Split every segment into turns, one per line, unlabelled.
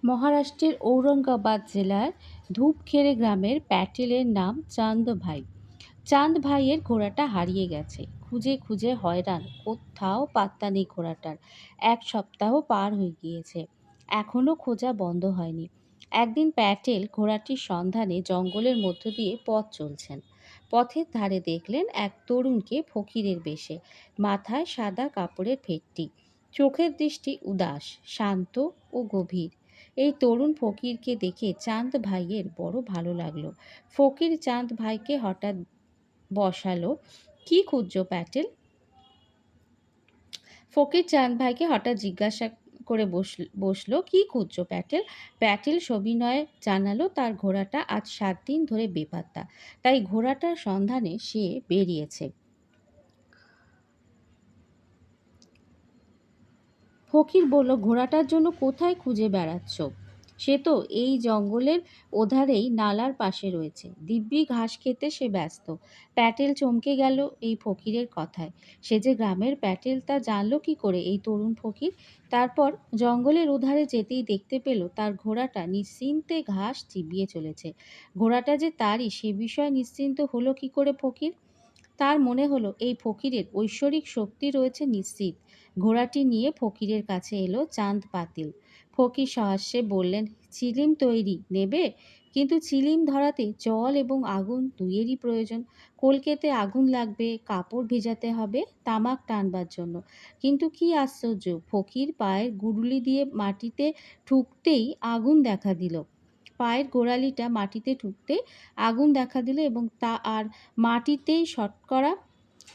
মহারাষ্ট্রের ঔরঙ্গাবাদ জেলার ধূপখেড়ে গ্রামের প্যাটেলের নাম চাঁদ ভাই। চাঁদ ভাইয়ের ঘোড়াটা হারিয়ে গেছে। খুঁজে খুঁজে হয়রান, কোথাও পাত্তা নেই ঘোড়াটার। 1 সপ্তাহ পার হয়ে গিয়েছে, এখনো খোঁজা বন্ধ হয়নি। একদিন প্যাটেল ঘোড়াটির সন্ধানে জঙ্গলের মধ্য দিয়ে পথ চলছেন। পথের ধারে দেখলেন এক তরুণকে ফকিরের বেশে, মাথায় সাদা কাপড়ের ফেটটি, চোখের দৃষ্টি উদাস, শান্ত ও গভীর। এই তরুণ ফকিরকে দেখে চাঁদ ভাইয়ের বড় ভালো লাগলো। ফকির চাঁদ ভাইকে হঠাৎ বসালো। কি খুঁজছো প্যাটেল? ফকির চাঁদ ভাইকে হঠাৎ জিজ্ঞাসা করে বসলো, কি খুঁজছো প্যাটেল? প্যাটেল সবিনয়ে জানালো তার ঘোড়াটা আজ 7 দিন ধরে বেপাত্তা, তাই ঘোড়াটার সন্ধানে সে বেরিয়েছে। ফকির বলল, ঘোড়াটার জন্য কোথায় খুঁজে বেড়াচ্ছ? সে তো এই জঙ্গলের ওধারেই নালার পাশে রয়েছে, দিব্যি ঘাস খেতে সে ব্যস্ত। প্যাটেল চমকে গেল এই ফকিরের কথায়। সে যে গ্রামের প্যাটেল তা জানলো কি করে এই তরুণ ফকির? তারপর জঙ্গলের ওধারে যেতেই দেখতে পেল তার ঘোড়াটা নিশ্চিন্তে ঘাস চিবিয়ে চলেছে। ঘোড়াটা যে তারই সে বিষয়ে নিশ্চিন্ত হলো কি করে ফকির? তার মনে হলো এই ফকিরের ঐশ্বরিক শক্তি রয়েছে নিশ্চিত। ঘোড়াটি নিয়ে ফকিরের কাছে এলো চাঁদ পাতিল। ফকির সহাস্যে বললেন, চিলিম তৈরি নেবে? কিন্তু চিলিম ধরাতে জল এবং আগুন দুইয়েরই প্রয়োজন। কলকেতে আগুন লাগবে, কাপড় ভেজাতে হবে তামাক টানবার জন্য। কিন্তু কি আশ্চর্য, ফকির পায়ের গুড়ুলি দিয়ে মাটিতে ঠুকতেই আগুন দেখা দিল। পায়ের গোড়ালিটা মাটিতে ঠুকতে আগুন দেখা দিল এবং তা আর মাটিতেই শতকরা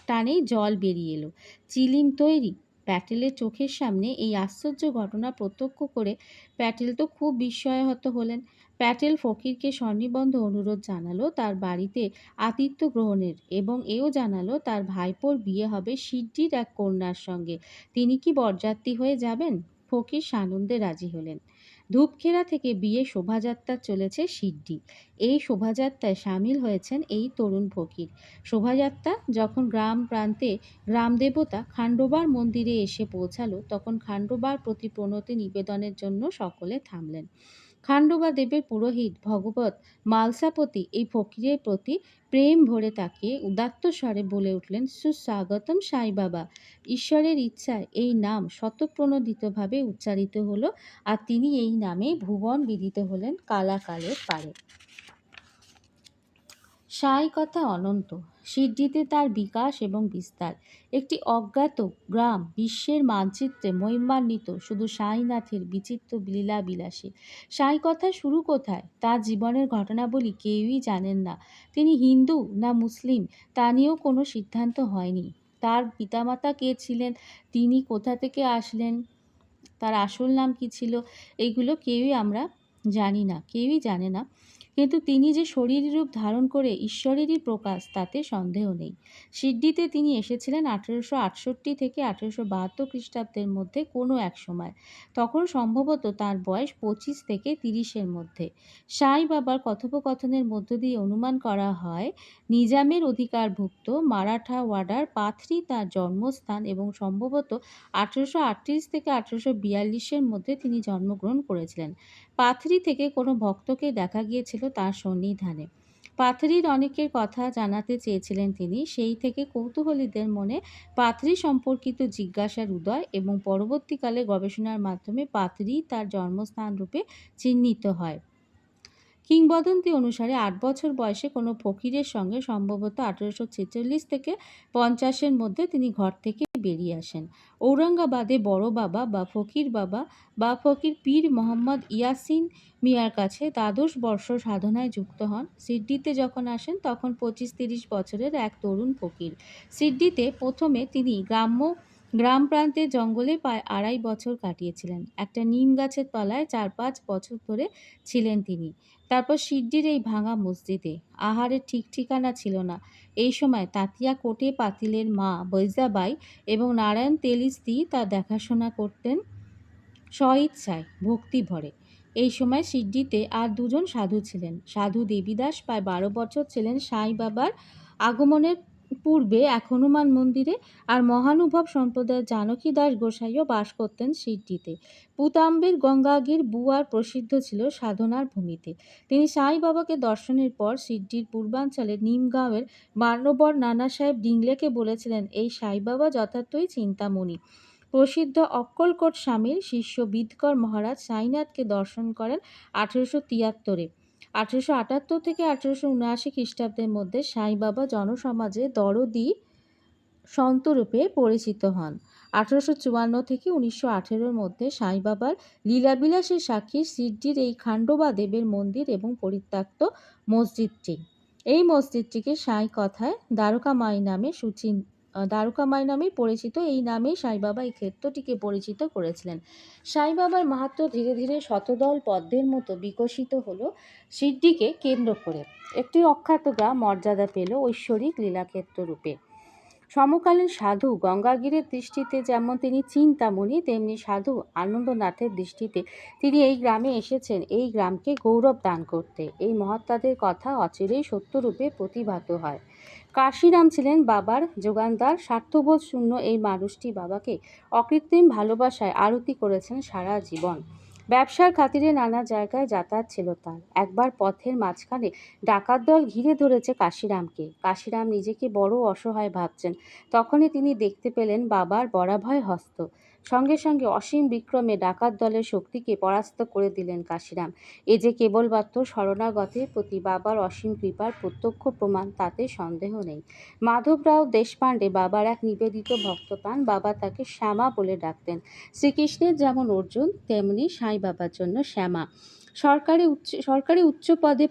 টানেই জল বেরিয়ে এলো। চিলিম তৈরি! প্যাটেলের চোখের সামনে এই আশ্চর্য ঘটনা প্রত্যক্ষ করে প্যাটেল তো খুব বিস্ময়াহত হলেন। প্যাটেল ফকিরকে সন্নিবন্ধ অনুরোধ জানালো তার বাড়িতে আতিথ্য গ্রহণের, এবং এও জানালো তার ভাইপোর বিয়ে হবে সিদ্ধির এক কন্যার সঙ্গে। তিনি কি বরযাত্রী হয়ে যাবেন? ফকির সানন্দে রাজি হলেন। ধূপখেড়া থেকে বিয়ে শোভাযাত্রা চলেছে সিদ্ধি। এই শোভাযাত্রায় সামিল হয়েছেন এই তরুণ ফকির। শোভাযাত্রা যখন গ্রাম প্রান্তে গ্রামদেবতা খান্ডোবার মন্দিরে এসে পৌঁছালো, তখন খান্ডোবার প্রতি প্রণতি নিবেদনের জন্য সকলে থামলেন। খান্ডোবা দেবের পুরোহিত ভগবত মালসাপতি এই ফকিরের প্রতি প্রেম ভরে তাকিয়ে উদাত্ত স্বরে বলে উঠলেন, সুস্বাগতম সাই বাবা। ঈশ্বরের ইচ্ছায় এই নাম স্বতঃপ্রণোদিতভাবে উচ্চারিত হলো, আর তিনি এই নামে ভুবন বিদিত হলেন কালাকালের পারে। সাই কথা অনন্ত। সিদ্ধিতে তার বিকাশ এবং বিস্তার। একটি অজ্ঞাত গ্রাম বিশ্বের মানচিত্রে মহিমান্বিত শুধু সাইনাথের বিচিত্র লীলা বিলাসী। সাই কথা শুরু কোথায়, তার জীবনের ঘটনাবলী কেউই জানেন না। তিনি হিন্দু না মুসলিম তা নিয়েও কোনো সিদ্ধান্ত হয়নি। তার পিতামাতা কে ছিলেন, তিনি কোথা থেকে আসলেন, তার আসল নাম কী ছিল, এইগুলো কেউই জানে না। কিন্তু তিনি যে শরীর রূপ ধারণ করে ঈশ্বরেরই প্রকাশ, তাতে সন্দেহ নেই। সিদ্ধিতে তিনি এসেছিলেন 1868 থেকে 1872 খ্রিস্টাব্দের মধ্যে কোনো এক সময়। তখন সম্ভবত তাঁর বয়স 25 থেকে 30-এর মধ্যে। সাই বাবার কথোপকথনের মধ্য দিয়ে অনুমান করা হয় নিজামের অধিকারভুক্ত মারাঠাওয়াড়ার পাথরি তাঁর জন্মস্থান, এবং সম্ভবত 1838 থেকে 1842-এর মধ্যে তিনি জন্মগ্রহণ করেছিলেন। পাথরি থেকে কোনো ভক্তকে দেখা গিয়েছিল তাঁর সন্নিধানে। পাথরির অনেকের কথা জানাতে চেয়েছিলেন তিনি। সেই থেকে কৌতূহলীদের মনে পাথরি সম্পর্কিত জিজ্ঞাসার উদয়, এবং পরবর্তীকালে গবেষণার মাধ্যমে পাথরি তার জন্মস্থান রূপে চিহ্নিত হয়। কিংবদন্তি অনুসারে 8 বছর বয়সে কোনো ফকিরের সঙ্গে সম্ভবত 1846 থেকে 50-এর মধ্যে তিনি ঘর থেকে বেরিয়ে আসেন। ঔরঙ্গাবাদে বড় বাবা বা ফকির পীর মোহাম্মদ ইয়াসিন মিয়ার কাছে দ্বাদশ বর্ষ সাধনায় যুক্ত হন। সিডনিতে যখন আসেন তখন 25-30 বছরের এক তরুণ ফকির। সিডনিতে প্রথমে তিনি গ্রাম প্রান্তের জঙ্গলে প্রায় 2.5 বছর কাটিয়েছিলেন। একটা নিম গাছের তলায় 4-5 বছর ধরে ছিলেন তিনি। তারপর সিডনির এই ভাঙা মসজিদে। আহারের ঠিক ঠিকানা ছিল না। এই সময় তাতিয়া কোটে পাতিলের মা বৈজাবাই এবং নারায়ণ তেলিস্তি তার দেখাশোনা করতেন স্বইচ্ছায়, ভক্তি ভরে। এই সময় সিডনিতে আর 2 জন সাধু ছিলেন। সাধু দেবীদাস প্রায় 12 বছর ছিলেন সাই বাবার আগমনের পূর্বে এক হনুমান মন্দিরে, আর মহানুভব সম্প্রদায়ের জানকী দাস গোসাইও বাস করতেন সিডডিতে। পুতাম্বের গঙ্গাগীর বুয়ার প্রসিদ্ধ ছিল সাধনার ভূমিতে। তিনি সাই বাবাকে দর্শনের পর সিডডির পূর্বাঞ্চলে নিমগাঁওয়ের মান্যবর নানা সাহেব ডিংলেকে বলেছিলেন, এই সাই বাবা যথার্থই চিন্তামণি। প্রসিদ্ধ অক্কলকোট স্বামীর শিষ্য বিদকর মহারাজ সাইনাথকে দর্শন করেন 1873-এ। 1878 থেকে 1879 খ্রিস্টাব্দের মধ্যে সাই বাবা জনসমাজে দরদি সন্তরূপে পরিচিত হন। 1854 থেকে 1918-র মধ্যে সাই বাবার লীলাবিলাসের সাক্ষী সিডডির এই খান্ডোবা দেবের মন্দির এবং পরিত্যক্ত মসজিদটি। এই মসজিদটিকে সাই কথায় দ্বারকামাই নামে পরিচিত। এই নামেই সাই বাবা এই ক্ষেত্রটিকে পরিচিত করেছিলেন। সাই বাবার মাহাত্ম্য ধীরে ধীরে শতদল পদ্মের মতো বিকশিত হলো সিডডিকে কেন্দ্র করে। একটি অখ্যাত গ্রাম মর্যাদা পেল ঐশ্বরিক লীলাক্ষেত্র রূপে। সমকালীন সাধু গঙ্গাগীরের দৃষ্টিতে যেমন তিনি চিন্তামণি, তেমনি সাধু আনন্দনাথের দৃষ্টিতে তিনি এই গ্রামে এসেছেন এই গ্রামকে গৌরব দান করতে। এই মহাত্মাদের কথা অচিরেই সত্যরূপে প্রতিভাত হয়। কাশিরাম ছিলেন বাবার যোগানদার। স্বার্থবোধ শূন্য এই মানুষটি বাবাকে অকৃত্রিম ভালোবাসায় আরতি করেছেন সারা জীবন। ব্যবসার খাতিরে নানা জায়গায় যাতায়াত ছিল তার। একবার পথের মাঝখানে ডাকাত দল ঘিরে ধরেছে কাশিরামকে। কাশিরাম নিজেকে বড় অসহায় ভাবছেন। তখনই তিনি দেখতে পেলেন বাবার বরাভয় হস্ত। সঙ্গে সঙ্গে অসীম বিক্রমে ডাকাত দলের শক্তিকে পরাস্ত করে দিলেন কাশিরাম। এ যে কেবলমাত্র শরণাগতের প্রতি বাবার অসীম কৃপার প্রত্যক্ষ প্রমাণ, তাতে সন্দেহ নেই। মাধবরাও দেশপাণ্ডে বাবার এক নিবেদিত ভক্ত পান। বাবা তাকে শ্যামা বলে ডাকতেন। শ্রীকৃষ্ণের যেমন অর্জুন, তেমনি সাই বাবার জন্য শ্যামা। সরকারি উচ্চ পদে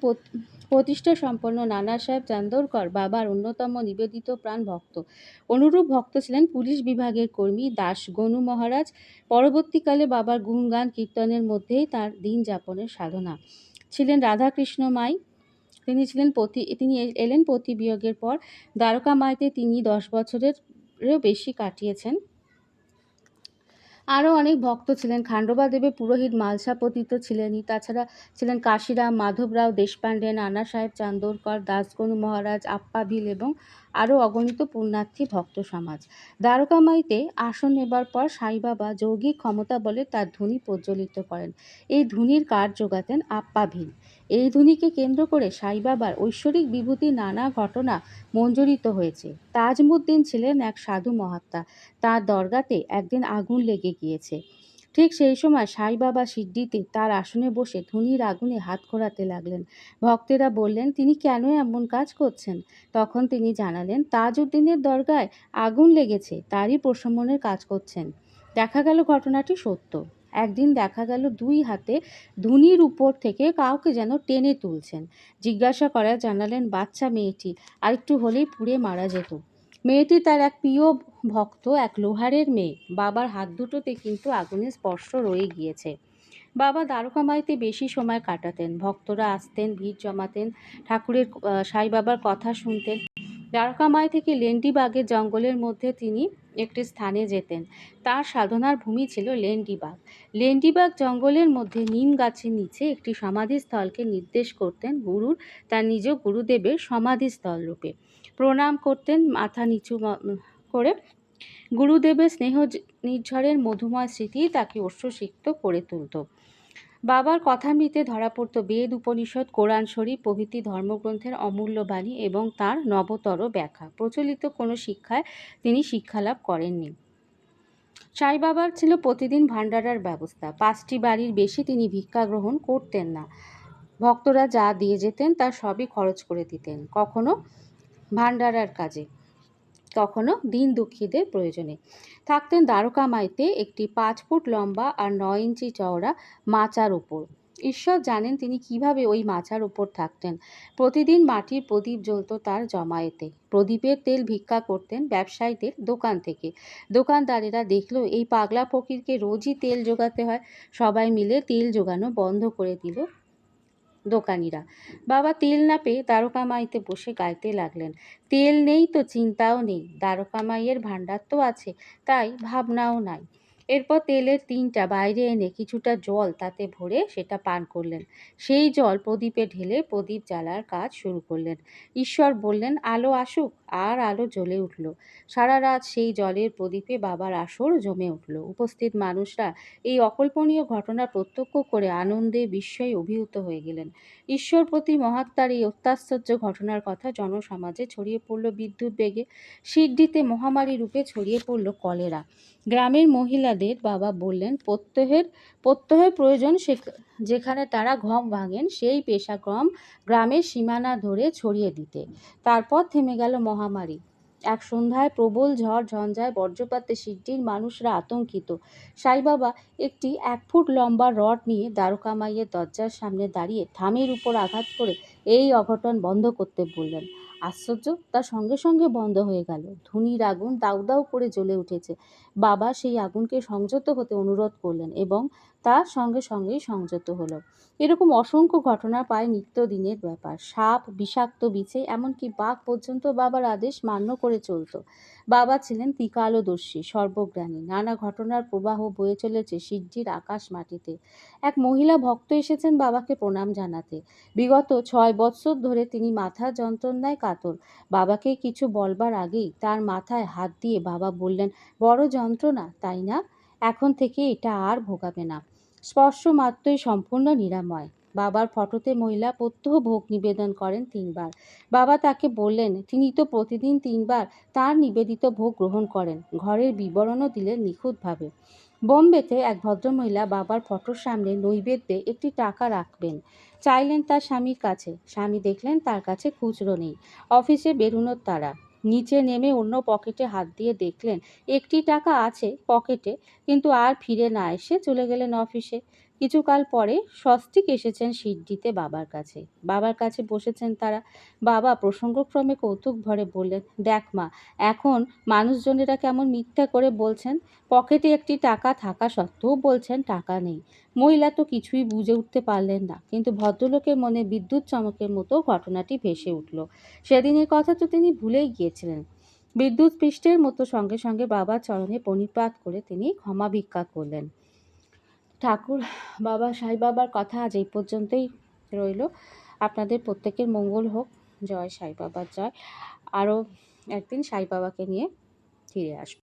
প্রতিষ্ঠা সম্পন্ন নানা সাহেব চান্দোরকর বাবার অন্যতম নিবেদিত প্রাণ ভক্ত। অনুরূপ ভক্ত ছিলেন পুলিশ বিভাগের কর্মী দাস গনু মহারাজ। পরবর্তীকালে বাবার গুণগান কীর্তনের মধ্যেই তার দিন যাপনের সাধনা ছিলেন রাধাকৃষ্ণ মাই। তিনি এলেন পতি বিয়োগের পর। দ্বারকামাইতে তিনি 10 বছরেরও বেশি কাটিয়েছেন। আরও অনেক ভক্ত ছিলেন। খান্ডোবা দেবের পুরোহিত মালসা পতিত ছিলেনই। তাছাড়া ছিলেন কাশিরাম, মাধবরাও দেশপাণ্ডে, নানা সাহেব চান্দোরকর, দাসগনু মহারাজ, আপ্পা ভিল এবং আরও অগণিত পুণ্যার্থী ভক্ত সমাজ। দ্বারকামাইতে আসন নেবার পর সাই বাবা যৌগিক ক্ষমতা বলে তার ধুনি প্রজ্বলিত করেন। এই ধুনির কাঠ যোগাতেন আপ্পা ভিল। এই ধুনিকে কেন্দ্র করে সাই বাবার ঐশ্বরিক বিভূতির নানা ঘটনা মঞ্জরিত হয়েছে। তাজমুদ্দিন ছিলেন এক সাধু মহাত্মা। তার দরগাতে একদিন আগুন লেগে গিয়েছে। ঠিক সেই সময় সাই বাবা সিডডিতে তার আসনে বসে ধুনির আগুনে হাত ঘোরাতে লাগলেন। ভক্তেরা বললেন, তিনি কেন এমন কাজ করছেন? তখন তিনি জানালেন, তাজউদ্দিনের দরগায় আগুন লেগেছে, তারই প্রশমনের কাজ করছেন। দেখা গেল ঘটনাটি সত্য। একদিন দেখা গেল 2 হাতে ধুনির উপর থেকে কাউকে যেন টেনে তুলছেন। জিজ্ঞাসা করায় জানালেন, বাচ্চা মেয়েটি, আরেকটু হলেই পুড়ে মারা যেত। মেয়েটি তার এক প্রিয় ভক্ত, এক লোহারের মেয়ে। বাবার হাত দুটোতে কিন্তু আগুনের স্পর্শ রয়ে গিয়েছে। বাবা দ্বারকামাইতে বেশি সময় কাটাতেন। ভক্তরা আসতেন, ভিড় জমাতেন, ঠাকুরের সাই বাবার কথা শুনতেন। দ্বারকামাই থেকে লেন্ডিবাগের জঙ্গলের মধ্যে তিনি একটি স্থানে যেতেন। তার সাধনার ভূমি ছিল লেন্ডিবাগ। লেন্ডিবাগ জঙ্গলের মধ্যে নিম গাছের নিচে একটি সমাধিস্থলকে নির্দেশ করতেন গুরুর, তার নিজ গুরুদেবের সমাধিস্থল রূপে। প্রণাম করতেন মাথা নিচু করে। গুরুদেবের স্নেহ নির্ঝরের মধুময় স্মৃতি তাকে অশ্রুসিক্ত করে তুলত। বাবার কথামৃতে ধরা পড়ত বেদ, উপনিষদ, কোরআন শরীফ প্রভৃতি ধর্মগ্রন্থের অমূল্য বাণী এবং তাঁর নবতর ব্যাখ্যা। প্রচলিত কোনো শিক্ষায় তিনি শিক্ষালাভ করেননি। সাই বাবার ছিল প্রতিদিন ভান্ডারার ব্যবস্থা। 5টি বাড়ির বেশি তিনি ভিক্ষা গ্রহণ করতেন না। ভক্তরা যা দিয়ে যেতেন তার সবই খরচ করে দিতেন, কখনো ভান্ডারার কাজে, কখনো দিন দুঃখীদের প্রয়োজনে। থাকতেন দ্বারকামাইতে একটি 5 ফুট লম্বা আর 9 ইঞ্চি চওড়া মাচার উপর। ঈশ্বর জানেন তিনি কিভাবে ওই মাচার উপর থাকতেন। প্রতিদিন মাটির প্রদীপ জ্বলত তার জমায়েতে। প্রদীপের তেল ভিক্ষা করতেন ব্যবসায়ীদের দোকান থেকে। দোকানদারেরা দেখল এই পাগলা ফকিরকে রোজই তেল জোগাতে হয়। সবাই মিলে তেল জোগানো বন্ধ করে দিল দোকানিরা। বাবা তেল না পেয়ে দ্বারকামাইতে বসে গাইতে লাগলেন, তেল নেই তো চিন্তাও নেই, দ্বারকামাইয়ের ভাণ্ডার তো আছে, তাই ভাবনাও নাই। এরপর তেলের টিনটা বাইরে এনে কিছুটা জল তাতে ভরে সেটা পান করলেন। সেই জল প্রদীপে ঢেলে প্রদীপ জ্বালার কাজ শুরু করলেন। ঈশ্বর বললেন, আলো আসুক। আর আলো জ্বলে উঠল। সারা রাত সেই জলের প্রদীপে বাবার আসর জমে উঠল। উপস্থিত মানুষরা এই অকল্পনীয় ঘটনা প্রত্যক্ষ করে আনন্দে বিস্ময়ে অভিভূত হয়ে গেলেন। ঈশ্বর প্রতি মহাত্মার এই অত্যাশ্চর্য ঘটনার কথা জনসমাজে ছড়িয়ে পড়ল বিদ্যুৎ বেগে। সিডনিতে মহামারী রূপে ছড়িয়ে পড়ল কলেরা। গ্রামের মহিলাদের বাবা বললেন, প্রত্যহের প্রয়োজন যেখানে তারা ঘম ভাঙেন সেই পেশাক্রম গ্রামের সীমানা ধরে ছড়িয়ে দিতে। তারপর থেমে গেল মহামারী। এক সন্ধ্যায় প্রবল ঝড় ঝঞ্ঝায় বজ্রপাতে সিডনির মানুষরা আতঙ্কিত। সাইবাবা একটি 1 ফুট লম্বা রড নিয়ে দ্বারকামাইয়ের দরজার সামনে দাঁড়িয়ে থামের উপর আঘাত করে এই অঘটন বন্ধ করতে বললেন। আশ্চর্য, তার সঙ্গে সঙ্গে বন্ধ হয়ে গেল। ধুনির আগুন দাউ দাউ করে জ্বলে উঠেছে। বাবা সেই আগুনকে সংযত হতে অনুরোধ করলেন এবং তার সঙ্গে সঙ্গেই সংযত হলো। এরকম অসংখ্য ঘটনা প্রায় নিত্যদিনের ব্যাপার। সাপ, বিষাক্ত বিছে, এমনকি বাঘ পর্যন্ত বাবার আদেশ মান্য করে চলত। বাবা ছিলেন ত্রিকালদর্শী, সর্বজ্ঞানী। নানা ঘটনার প্রবাহ বয়ে চলেছে সিডনির আকাশ মাটিতে। এক মহিলা ভক্ত এসেছেন বাবাকে প্রণাম জানাতে। বিগত 6 বৎসর ধরে তিনি মাথার যন্ত্রণায় কাতর। বাবাকে কিছু বলবার আগেই তার মাথায় হাত দিয়ে বাবা বললেন, বড় যন্ত্রণা, তাই না? এখন থেকে এটা আর ভোগাবে না। স্পর্শ মাত্রই সম্পূর্ণ নিরাময়। বাবার ফটোতে মহিলা প্রত্যহ ভোগ নিবেদন করেন 3 বার। বাবা তাকে বললেন, তিনি তো প্রতিদিন 3 বার তার নিবেদিত ভোগ গ্রহণ করেন। ঘরের বিবরণও দিলেন নিখুঁতভাবে। বোম্বেতে এক ভদ্রমহিলা বাবার ফটোর সামনে নৈবেদ্যে একটি টাকা রাখবেন চাইলেন তার স্বামীর কাছে। স্বামী দেখলেন তার কাছে খুচরো নেই। অফিসে বেরোনোর তাড়া। নিচে নেমে অন্য পকেটে হাত দিয়ে দেখলেন একটি টাকা আছে পকেটে, কিন্তু আর ফিরে না এসে চলে গেলেন অফিসে। কিছুকাল পরে সস্ত্রীক এসেছেন সিডনিতে বাবার কাছে। বাবার কাছে বসেছেন তারা। বাবা প্রসঙ্গক্রমে কৌতুক ভরে বললেন, দেখ মা, এখন মানুষজনেরা কেমন মিথ্যা করে বলছেন। পকেটে একটি টাকা থাকা সত্ত্বেও বলছেন টাকা নেই। মহিলা তো কিছুই বুঝে উঠতে পারলেন না, কিন্তু ভদ্রলোকের মনে বিদ্যুৎ চমকের মতো ঘটনাটি ভেসে উঠল। সেদিনের কথা তো তিনি ভুলেই গিয়েছিলেন। বিদ্যুৎ পৃষ্ঠের মতো সঙ্গে সঙ্গে বাবার চরণে প্রণিপাত করে তিনি ক্ষমা ভিক্ষা করলেন। ঠাকুর বাবা সাই বাবার কথা আজ এই পর্যন্তই রইল। আপনাদের প্রত্যেকের মঙ্গল হোক। জয় সাই বাবার জয়। আরও একদিন সাই বাবাকে নিয়ে ফিরে আসবো।